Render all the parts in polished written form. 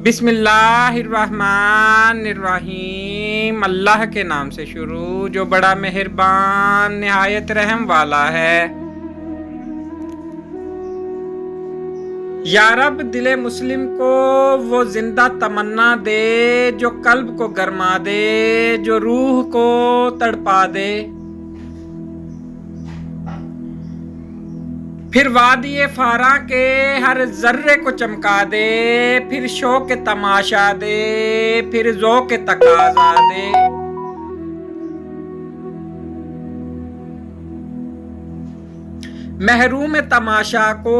बिस्मिल्लाहिर्रहमानिर्रहीम। अल्लाह के नाम से शुरू जो बड़ा मेहरबान निहायत रहम वाला है। या रब दिले मुस्लिम को वो जिंदा तमन्ना दे जो कल्ब को गरमा दे, जो रूह को तड़पा दे। फिर वादिये फारा के हर जर्रे को चमका दे, फिर शौक के तमाशा दे, फिर ज़ौक़ के तकाज़ा दे। महरूम तमाशा को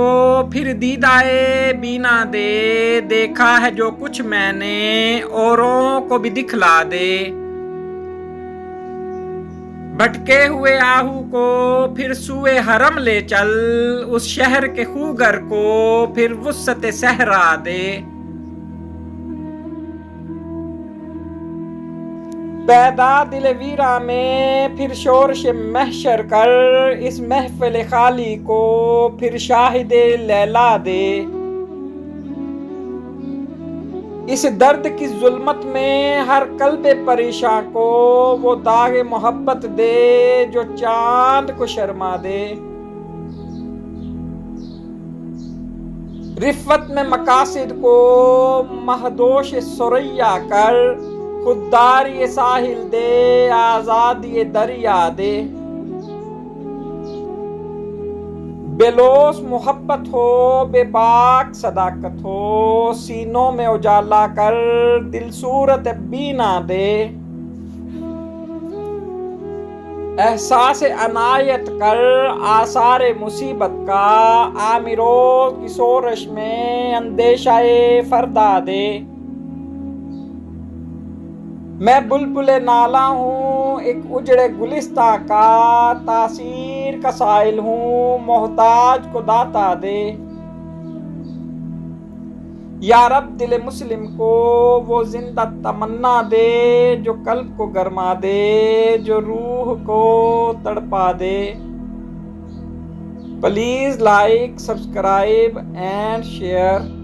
फिर दीदाए बीना दे, देखा है जो कुछ मैंने औरों को भी दिखला दे। भटके हुए आहू को फिर सुए हरम ले चल, उस शहर के खूगर को फिर वुस्सत सहरा दे। पैदा दिल वीरा में फिर शोरश महशर कर, इस महफिल खाली को फिर शाहिदे लैला दे। इस दर्द की जुल्मत में हर कल्बे परेशान को वो दागे मोहब्बत दे जो चांद को शर्मा दे। रिफ़त में मकासिद को महदोश सुरैया कर, खुददारी साहिल दे आज़ादी दरिया दे। बेलोस मोहब्बत हो बेबाक सदाकत हो, सीनों में उजाला कर दिल सूरत बीना दे। एहसास अनायत कर आसारे मुसीबत का, आमिरों की सोरश में अंदेशाए फरदा दे। मैं बुलबुले नाला हूँ एक उजड़े गुलिस्ता का, तासीर का साइल हूँ मोहताज को दाता दे। या रब दिल मुस्लिम को वो जिंदा तमन्ना दे जो कल्ब को गरमा दे, जो रूह को तड़पा दे। Please like, subscribe and share.